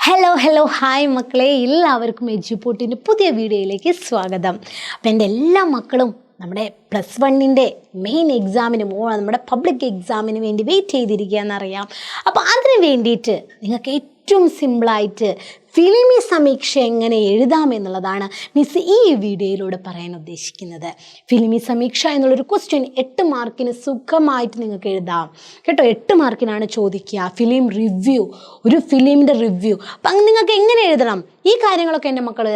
Hello hi മക്കളെ, എല്ലാവർക്കും എജ്യൂപോട്ടിൻ്റെ പുതിയ വീഡിയോയിലേക്ക് സ്വാഗതം. അപ്പം എൻ്റെ എല്ലാ മക്കളും നമ്മുടെ +1 മെയിൻ എക്സാമിന് നമ്മുടെ പബ്ലിക് എക്സാമിന് വേണ്ടി വെയിറ്റ് ചെയ്തിരിക്കുകയെന്നറിയാം. അപ്പോൾ അതിന് വേണ്ടിയിട്ട് നിങ്ങൾക്ക് ഏറ്റവും സിമ്പിളായിട്ട് ഫിലിമി സമീക്ഷ എങ്ങനെ എഴുതാമെന്നുള്ളതാണ് മിസ് ഈ വീഡിയോയിലൂടെ പറയാൻ ഉദ്ദേശിക്കുന്നത്. ഫിലിമി സമീക്ഷ എന്നുള്ളൊരു ക്വസ്റ്റ്യൻ 8 മാർക്കിന് സുഖമായിട്ട് നിങ്ങൾക്ക് എഴുതാം കേട്ടോ. 8 മാർക്കിനാണ് ചോദിക്കുക. ഫിലിം റിവ്യൂ, ഒരു ഫിലിമിൻ്റെ റിവ്യൂ. അപ്പം നിങ്ങൾക്ക് എങ്ങനെ എഴുതണം, ഈ കാര്യങ്ങളൊക്കെ എൻ്റെ മക്കൾ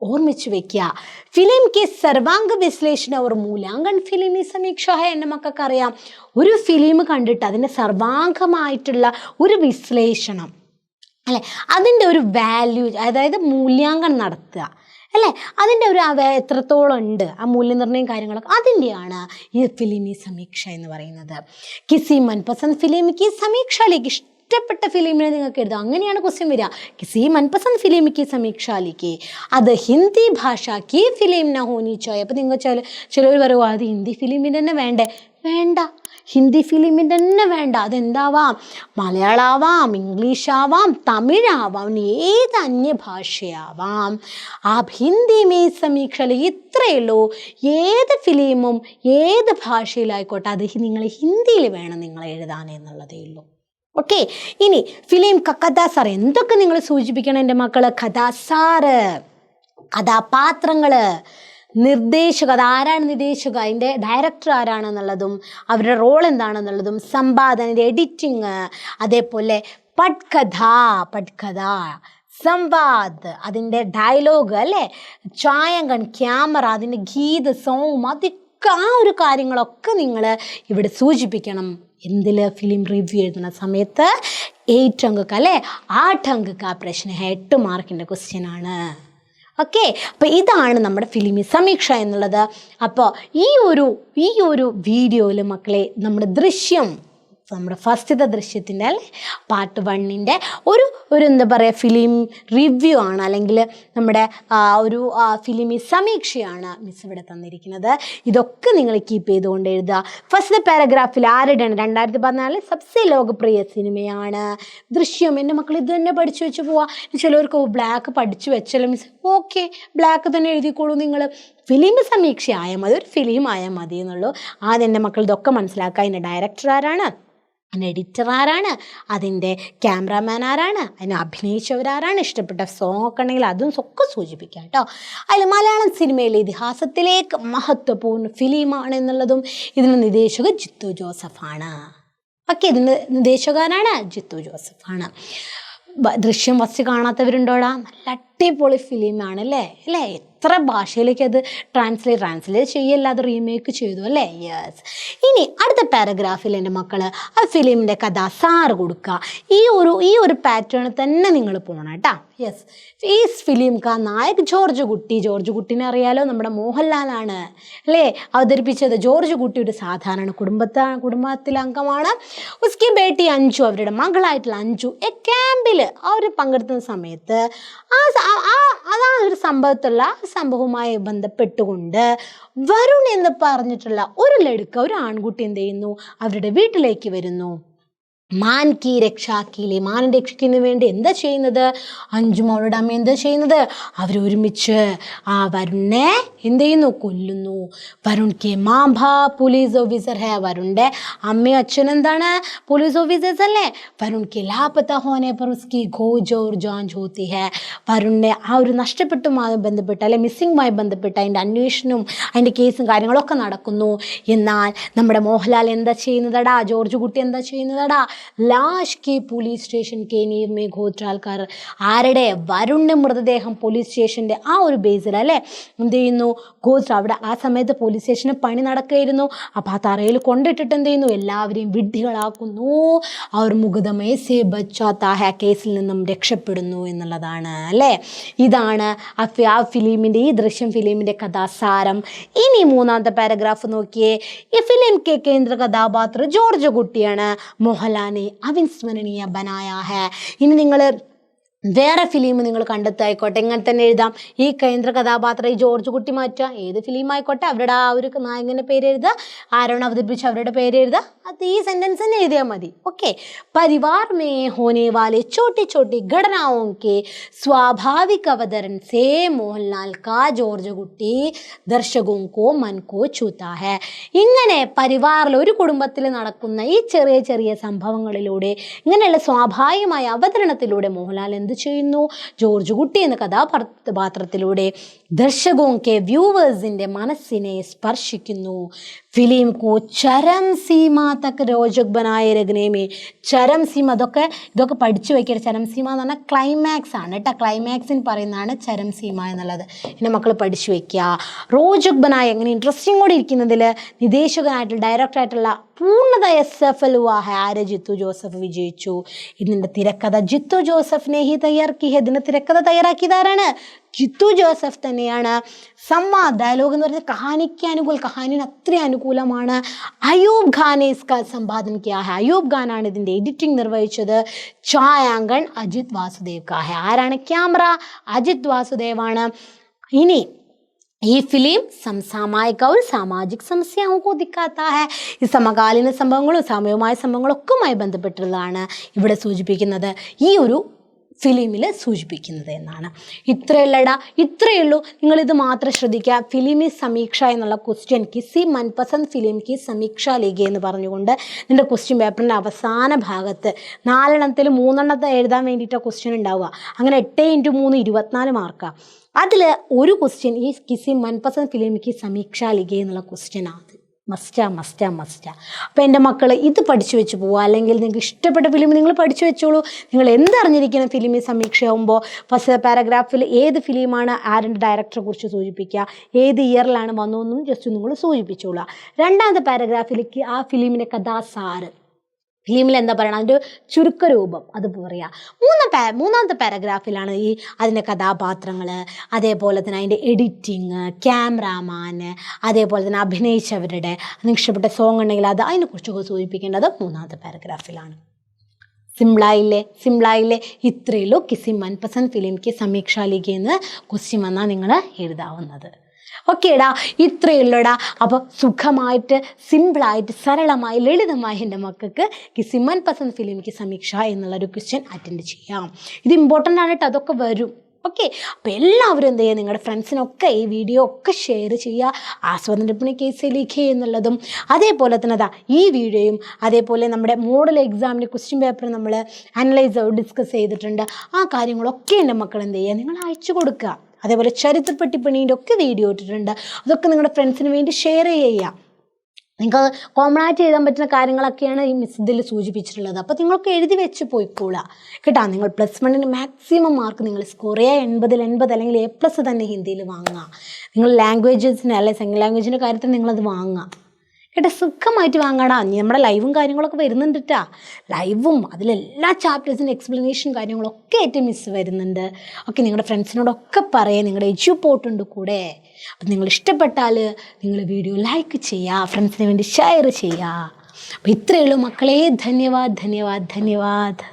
ഓർമ്മിച്ച് വെക്കുക. ഫിലിം കെ സർവാംഗ വിശ്ലേഷണ और മൂല്യാങ്കൻ ഫിലിമി സമീക്ഷ എൻ്റെ മക്കൾക്ക് അറിയാം. ഒരു ഫിലിം കണ്ടിട്ട് അതിൻ്റെ സർവാംഗമായിട്ടുള്ള ഒരു വിശ്ലേഷണം അല്ലേ, അതിൻ്റെ ഒരു വാല്യൂ, അതായത് മൂല്യാങ്കനം നടത്തുക അല്ലേ, അതിൻ്റെ ഒരു എത്രത്തോളം ഉണ്ട് ആ മൂല്യനിർണ്ണയം കാര്യങ്ങളൊക്കെ, അതിൻ്റെയാണ് ഈ ഫിലിമി സമീക്ഷ എന്ന് പറയുന്നത്. കിസി മൻപസന്ദ് ഫിലിം കി സമീക്ഷയിലേക്ക് ഇഷ്ടപ്പെട്ട ഫിലിമിനെ നിങ്ങൾക്ക് എഴുതാം. അങ്ങനെയാണ് ക്വസ്റ്റ്യൻ വരിക. കിസി മൻപസന്ദ് ഫിലിം കി സമീക്ഷയിലേക്ക് അത് ഹിന്ദി ഭാഷയ്ക്ക് ഫിലിം ന ഹോനി ചോയ്. അപ്പോൾ നിങ്ങൾ ചിലർ പറയുമോ അത് ഹിന്ദി ഫിലിമിൻ്റെ തന്നെ വേണ്ട, ഹിന്ദി ഫിലിമിൻ്റെ തന്നെ വേണ്ട. അതെന്താവാം, മലയാളമാവാം, ഇംഗ്ലീഷാവാം, തമിഴാവാം, ഏത് അന്യഭാഷയാവാം. ആ ഹിന്ദി മേ സമീക്ഷയിൽ ഇത്രയേ ഉള്ളൂ. ഏത് ഫിലിമും ഏത് ഭാഷയിലായിക്കോട്ടെ അത് നിങ്ങൾ ഹിന്ദിയിൽ വേണം നിങ്ങൾ എഴുതാൻ എന്നുള്ളതേ ഉള്ളൂ. ഓക്കെ, ഇനി ഫിലിം കഥാസാർ എന്തൊക്കെ നിങ്ങൾ സൂചിപ്പിക്കണം എൻ്റെ മക്കൾ? കഥാസാറ്, കഥാപാത്രങ്ങൾ, നിർദ്ദേശക, അതാരാണ് നിർദ്ദേശക, അതിൻ്റെ ഡയറക്ടർ ആരാണെന്നുള്ളതും അവരുടെ റോൾ എന്താണെന്നുള്ളതും, സമ്പാദന, എഡിറ്റിങ്, അതേപോലെ പട്കഥ, സംവാദ്, അതിൻ്റെ ഡയലോഗ് അല്ലേ, ഛായാങ്കൻ, ക്യാമറ, അതിൻ്റെ ഗീത, സോങ്, അതൊക്കെ ആ ഒരു കാര്യങ്ങളൊക്കെ നിങ്ങൾ ഇവിടെ സൂചിപ്പിക്കണം. എന്തിൽ? ഫിലിം റിവ്യൂ എഴുതുന്ന സമയത്ത് 8 അങ്ക് അല്ലേ, 8 അങ്ക് പ്രശ്നം 8 മാർക്കിൻ്റെ ക്വസ്റ്റ്യൻ ആണ്. ഓക്കെ, അപ്പോൾ ഇതാണ് നമ്മുടെ ഫിലിമി സമീക്ഷ എന്നുള്ളത്. അപ്പോൾ ഈ ഒരു വീഡിയോയിൽ മക്കളെ നമ്മുടെ ദൃശ്യം, നമ്മുടെ ഫസ്റ്റത്തെ ദൃശ്യത്തിൻ്റെ അല്ലേ പാർട്ട് 1 ഒരു എന്താ പറയുക ഫിലിം റിവ്യൂ ആണ്, അല്ലെങ്കിൽ നമ്മുടെ ഒരു ഫിലിമി സമീക്ഷയാണ് മിസ് ഇവിടെ തന്നിരിക്കുന്നത്. ഇതൊക്കെ നിങ്ങൾ കീപ്പ് ചെയ്തുകൊണ്ട് എഴുതുക. ഫസ്റ്റ് പാരഗ്രാഫിൽ ആരുടെയാണ്? 2014 സബ്സെ ലോകപ്രിയ സിനിമയാണ് ദൃശ്യം. എൻ്റെ മക്കൾ ഇത് തന്നെ പഠിച്ചു വെച്ച് പോവാം. ചിലവർക്ക് ബ്ലാക്ക് പഠിച്ചു വെച്ചല്ലോ മിസ്, ഓക്കെ ബ്ലാക്ക് തന്നെ എഴുതിക്കോളൂ. നിങ്ങൾ ഫിലിം സമീക്ഷ ആയാൽ മതി, ഒരു ഫിലിം ആയാൽ മതി എന്നുള്ളൂ. ആദ്യം എൻ്റെ മക്കൾ ഇതൊക്കെ മനസ്സിലാക്കുക. അതിൻ്റെ ഡയറക്ടർ ആരാണ്, അതിൻ്റെ എഡിറ്റർ ആരാണ്, അതിൻ്റെ ക്യാമറാമാൻ ആരാണ്, അതിനെ അഭിനയിച്ചവരാരാണ്, ഇഷ്ടപ്പെട്ട സോങ് ഒക്കെ ഉണ്ടെങ്കിൽ അതും ഒക്കെ സൂചിപ്പിക്കാം കേട്ടോ. അതിൽ മലയാളം സിനിമയിലെ ഇതിഹാസത്തിലേക്ക് മഹത്വപൂർണ്ണ ഫിലിമാണ് എന്നുള്ളതും ഇതിൻ്റെ നിർദ്ദേശക ജിത്തു ജോസഫാണ്. ഓക്കെ, ഇതിൻ്റെ നിർദ്ദേശകാരാണ് ജിത്തു ജോസഫാണ്. ദൃശ്യം ഫസ്റ്റ് കാണാത്തവരുണ്ടോടാ? നല്ല അടിപൊളി ഫിലിമാണ് അല്ലേ. എത്ര ഭാഷയിലേക്ക് അത് ട്രാൻസ്ലേറ്റ് ചെയ്യല്ല, അത് റീമേക്ക് ചെയ്തു അല്ലേ. യെസ്. ഇനി അടുത്ത പാരഗ്രാഫിൽ എൻ്റെ മക്കൾ ആ ഫിലിമിൻ്റെ കഥാസാർ കൊടുക്കുക. ഈ ഒരു പാറ്റേണിൽ തന്നെ നിങ്ങൾ പോകണം കേട്ടോ. യെസ്. ഈ ഫിലിം നായക് ജോർജ് കുട്ടിനെ അറിയാലോ, നമ്മുടെ മോഹൻലാലാണ് അല്ലേ അവതരിപ്പിച്ചത്. ജോർജ് കുട്ടി ഒരു സാധാരണ കുടുംബത്തിലെ അംഗമാണ്. ഉസ്കി ബേട്ടി അഞ്ജു, അവരുടെ മകളായിട്ടുള്ള അഞ്ജു ക്യാമ്പിൽ അവർ പങ്കെടുക്കുന്ന സമയത്ത് അതാ ഒരു സംഭവവുമായി ബന്ധപ്പെട്ടുകൊണ്ട് വരുൺ എന്ന് പറഞ്ഞിട്ടുള്ള ഒരു ആൺകുട്ടി എന്ത് ചെയ്യുന്നു, അവരുടെ വീട്ടിലേക്ക് വരുന്നു. മാൻകി രക്ഷാക്കിയിലെ മാൻ രക്ഷിക്കുന്നതിന് വേണ്ടി എന്താ ചെയ്യുന്നത്? അഞ്ജും അവളുടെ അമ്മ എന്താ ചെയ്യുന്നത്? അവരൊരുമിച്ച് ആ വരുണിനെ എന്ത് ചെയ്യുന്നു? കൊല്ലുന്നു. വരുൺ കെ മാംഭ പോലീസ് ഓഫീസർ ഹേ, വരുണിൻ്റെ അമ്മയും അച്ഛനും എന്താണ്? പോലീസ് ഓഫീസേഴ്സ് അല്ലേ. വരുൺ കെ ലാപത്ത ഹോനെ പർ ഉസ്കി ഖോജ് ഓർ ജാഞ്ച് ഹോത്തി ഹേ, വരുണിനെ ആ ഒരു നഷ്ടപ്പെട്ടുമായി ബന്ധപ്പെട്ട് അല്ലെ മിസ്സിങ്ങുമായി ബന്ധപ്പെട്ട് അതിൻ്റെ അന്വേഷണവും അതിൻ്റെ കേസും കാര്യങ്ങളൊക്കെ നടക്കുന്നു. എന്നാൽ നമ്മുടെ മോഹൻലാൽ എന്താ ചെയ്യുന്നതടാ, ജോർജ് കുട്ടി എന്താ ചെയ്യുന്നതടാ? ലാഷ് കെ പോലീസ് സ്റ്റേഷൻ കെ നീർ മേ ഘോറ്റാൽക്കാർ, ആരുടെ? വരുണിൻ്റെ മൃതദേഹം പോലീസ് സ്റ്റേഷൻ്റെ ആ ഒരു ബേസിൽ അല്ലേ എന്ത് ചെയ്യുന്നു? ഘോത്ര, അവിടെ ആ സമയത്ത് പോലീസ് സ്റ്റേഷന് പണി നടക്കുകയായിരുന്നു. അപ്പോൾ ആ തറയിൽ കൊണ്ടിട്ടിട്ട് എന്ത് ചെയ്യുന്നു? എല്ലാവരെയും വിഡ്ഢികളാക്കുന്നു. അവർ മുഖതമേ സേ ബച്ചാത്ത കേസിൽ നിന്നും രക്ഷപ്പെടുന്നു എന്നുള്ളതാണ് അല്ലേ. ഇതാണ് ആ ഫിലിമിൻ്റെ, ഈ ദൃശ്യം ഫിലിമിൻ്റെ കഥാസാരം. ഇനി മൂന്നാമത്തെ പാരഗ്രാഫ് നോക്കിയേ. ഈ ഫിലിം കെ കേന്ദ്ര കഥാപാത്ര ജോർജ് കുട്ടിയാണ്. മോഹൻലാൽ അവിസ്മരണീയ ബനായ ഹേ. ഇനി നിങ്ങൾ വേറെ ഫിലിം നിങ്ങൾ കണ്ടെത്തായിക്കോട്ടെ, ഇങ്ങനെ തന്നെ എഴുതാം. ഈ കേന്ദ്ര കഥാപാത്രം ഈ ജോർജ് കുട്ടി മാറ്റുക, ഏത് ഫിലിം ആയിക്കോട്ടെ അവരുടെ ആ ഒരു നായകൻ്റെ പേര് എഴുതുക, ആരാണ് അവതരിപ്പിച്ച് അവരുടെ പേര് എഴുതുക, അത് ഈ സെൻറ്റൻസ് തന്നെ എഴുതിയാൽ മതി. ഓക്കെ. परिवार में होने वाले छोटी छोटी घटनाओं के स्वाभाविक अवतरण से മോഹൻലാൽ का ജോർജ് കുട്ടി ദർശകോं को मन को छूता है. ഇങ്ങനെ പരിവാറിൽ ഒരു കുടുംബത്തിൽ നടക്കുന്ന ഈ ചെറിയ ചെറിയ സംഭവങ്ങളിലൂടെ, ഇങ്ങനെയുള്ള സ്വാഭാവികമായ അവതരണത്തിലൂടെ മോഹൻലാൽ എന്ത് ചെയ്യുന്നു? ജോർജ് കുട്ടി എന്ന കഥാപാത്രത്തിലൂടെ ദർശകോं के വ്യൂവേഴ്സിൻ്റെ മനസ്സിനെ സ്പർശിക്കുന്നു. ഫിലിം കോ ചരം സീമ തക് രോചക് ബനായെ രഖ്നെ മേ. ചരം സീമ, ഇതൊക്കെ പഠിച്ചു വയ്ക്കുക. ചരം സീമ എന്ന് പറഞ്ഞാൽ ക്ലൈമാക്സ് ആണ് കേട്ടോ. ക്ലൈമാക്സിന് പറയുന്നതാണ് ചരം സീമ എന്നുള്ളത്. പിന്നെ മക്കൾ പഠിച്ചു വയ്ക്കുക. റോജക് ബനായ, എങ്ങനെ ഇൻട്രസ്റ്റിംഗ് കൂടി ഇരിക്കുന്നതിൽ നിദേശകനായിട്ടുള്ള ഡയറക്ടറായിട്ടുള്ള പൂർണ്ണത SF ആര്? ജിത്തു ജോസഫ് വിജയിച്ചു. ഇതിൻ്റെ തിരക്കഥ ജിത്തു ജോസഫിനെ ഹി തയ്യാറാക്കി. ഇതിൻ്റെ തിരക്കഥ തയ്യാറാക്കിയതാരാണ്? ജിത്തു ജോസഫ് തന്നെയാണ്. സംവാദ്, ഡയലോഗ് എന്ന് പറയുന്നത് കഹാനിന് അത്രയും അനുകൂലമാണ്. അയൂബ് ഖാനെ ഇസ്കാ സമ്പാദൻ കിയാ ഹെ. അയൂബ് ഖാനാണ് ഇതിൻ്റെ എഡിറ്റിംഗ് നിർവഹിച്ചത്. ഛായാങ്കൺ അജിത് വാസുദേവ് കാ ഹെ. ആരാണ്? ക്യാമറ അജിത് വാസുദേവാണ്. ഇനി ഈ ഫിലിം സമസാമയിക और സാമാജിക സമസ്യാओं को दिखाता है. ഈ സമകാലീന സംഭവങ്ങളും സാമൂഹികമായ സംഭവങ്ങളൊക്കെയുമായി ബന്ധപ്പെട്ടുള്ളതാണ് ഇവിടെ സൂചിപ്പിക്കുന്നത്, ഈ ഒരു ഫിലിമിൽ സൂചിപ്പിക്കുന്നത് എന്നാണ്. ഇത്രയേ ഉള്ളൂ. നിങ്ങളിത് മാത്രം ശ്രദ്ധിക്കുക. ഫിലിമി സമീക്ഷ എന്നുള്ള ക്വസ്റ്റ്യൻ, കിസി മൻപസന്ദ് ഫിലിം കി സമീക്ഷ ലിഖി എന്ന് പറഞ്ഞുകൊണ്ട് നിൻ്റെ ക്വസ്റ്റ്യൻ പേപ്പറിൻ്റെ അവസാന ഭാഗത്ത് 4 3 എഴുതാൻ വേണ്ടിയിട്ടാണ് ക്വസ്റ്റ്യൻ ഉണ്ടാവുക. അങ്ങനെ 8 × 3 24 മാർക്കാണ്. അതിൽ ഒരു ക്വസ്റ്റ്യൻ ഈ കിസി മൻപസന്ദ് ഫിലിം കി സമീക്ഷ ലിഖി എന്നുള്ള ക്വസ്റ്റ്യനാണ്. മസ്റ്റാ. അപ്പോൾ എൻ്റെ മക്കൾ ഇത് പഠിച്ചു വെച്ച് പോവുക. അല്ലെങ്കിൽ നിങ്ങൾക്ക് ഇഷ്ടപ്പെട്ട ഫിലിം നിങ്ങൾ പഠിച്ചു വെച്ചോളൂ. നിങ്ങൾ എന്തറിഞ്ഞിരിക്കണം ഫിലിമി സമീക്ഷയാകുമ്പോൾ? ഫസ്റ്റ് പാരഗ്രാഫിൽ ഏത് ഫിലിമാണ് ആരുടെ ഡയറക്ടറെ കുറിച്ച് സൂചിപ്പിക്കുക, ഏത് ഇയറിലാണ് വന്നതെന്നും ജസ്റ്റ് നിങ്ങൾ സൂചിപ്പിച്ചോളൂ. രണ്ടാമത്തെ പാരഗ്രാഫിലേക്ക് ആ ഫിലിമിൻ്റെ കഥാസാരം, ഫിലിമിൽ എന്താ പറയണം, അതിൻ്റെ ചുരുക്കരൂപം അത് പറയുക. മൂന്നാമത്തെ പാരഗ്രാഫിലാണ് ഈ അതിൻ്റെ കഥാപാത്രങ്ങൾ, അതേപോലെ തന്നെ അതിൻ്റെ എഡിറ്റിങ്, ക്യാമറാമാന്, അതേപോലെ തന്നെ അഭിനയിച്ചവരുടെ നിങ്ങൾക്ക് ഇഷ്ടപ്പെട്ട സോങ് ഉണ്ടെങ്കിൽ അതിനെക്കുറിച്ചൊക്കെ സൂചിപ്പിക്കേണ്ടത് 3ാമത്തെ പാരഗ്രാഫിലാണ്. സിംപ്ലായില്ലേ ഇത്രയുള്ളൂ. കിസി മൻപസന്ദ് ഫിലിം കി സമീക്ഷ ലിഖി എന്ന് ക്വസ്റ്റ്യൻ വന്നാൽ നിങ്ങൾ എഴുതാവുന്നത്. ഓക്കേടാ, ഇത്രയുള്ളൂടാ. അപ്പോൾ സുഖമായിട്ട്, സിമ്പിളായിട്ട്, സരളമായി, ലളിതമായി എൻ്റെ മക്കൾക്ക് കിസി മൻപസന്ദ് ഫിലിം കി സമീക്ഷ എന്നുള്ളൊരു ക്വസ്റ്റ്യൻ അറ്റൻഡ് ചെയ്യാം. ഇത് ഇമ്പോർട്ടൻ്റ് ആണ് കേട്ടോ, അതൊക്കെ വരും. ഓക്കെ. അപ്പോൾ എല്ലാവരും എന്ത് ചെയ്യുക, നിങ്ങളുടെ ഫ്രണ്ട്സിനൊക്കെ ഈ വീഡിയോ ഒക്കെ ഷെയർ ചെയ്യുക. ആസ്വാദന ടിപ്പണി കേസ് ലിഖേ എന്നുള്ളതും അതേപോലെ തന്നെ ഈ വീഡിയോയും, അതേപോലെ നമ്മുടെ മോഡൽ എക്സാമിൻ്റെ ക്വസ്റ്റ്യൻ പേപ്പർ നമ്മൾ ഡിസ്കസ് ചെയ്തിട്ടുണ്ട്. ആ കാര്യങ്ങളൊക്കെ എൻ്റെ മക്കൾ എന്ത് ചെയ്യുക, നിങ്ങൾ അയച്ചു കൊടുക്കുക. അതേപോലെ ചരിത്രപ്പെട്ടിപ്പണീൻ്റെ ഒക്കെ വീഡിയോ ഇട്ടിട്ടുണ്ട്. അതൊക്കെ നിങ്ങളുടെ ഫ്രണ്ട്സിന് വേണ്ടി ഷെയർ ചെയ്യുക. നിങ്ങൾക്ക് കോമൺ ആയിട്ട് എഴുതാൻ പറ്റുന്ന കാര്യങ്ങളൊക്കെയാണ് ഈ മിസ് ഇതിൽ സൂചിപ്പിച്ചിട്ടുള്ളത്. അപ്പോൾ നിങ്ങൾക്ക് എഴുതി വെച്ച് പോയിക്കോളുക കേട്ടോ. നിങ്ങൾ +1 മാക്സിമം മാർക്ക് നിങ്ങൾ സ്കോർ ചെയ്യുക. 80 അല്ലെങ്കിൽ A+ തന്നെ ഹിന്ദിയിൽ വാങ്ങുക. നിങ്ങൾ ലാംഗ്വേജസിന് അല്ലെങ്കിൽ സെക്കൻഡ് ലാംഗ്വേജിൻ്റെ കാര്യത്തിൽ നിങ്ങളത് വാങ്ങുക കേട്ടോ. സുഖമായിട്ട് വാങ്ങാടാ. നമ്മുടെ ലൈവും കാര്യങ്ങളൊക്കെ വരുന്നുണ്ട് കേട്ടോ. ലൈവും അതിലെല്ലാ ചാപ്റ്റേഴ്സിൻ്റെ എക്സ്പ്ലനേഷൻ കാര്യങ്ങളൊക്കെ ആയിട്ട് മിസ് വരുന്നുണ്ട്. ഓക്കെ. നിങ്ങളുടെ ഫ്രണ്ട്സിനോടൊക്കെ പറയുക. നിങ്ങളുടെ എജ്യൂപോർട്ടുണ്ട് കൂടെ. അപ്പം നിങ്ങൾ ഇഷ്ടപ്പെട്ടാൽ നിങ്ങൾ വീഡിയോ ലൈക്ക് ചെയ്യുക, ഫ്രണ്ട്സിന് വേണ്ടി ഷെയർ ചെയ്യുക. അപ്പോൾ ഇത്രയേ ഉള്ളൂ മക്കളെ. ധന്യവാദ്.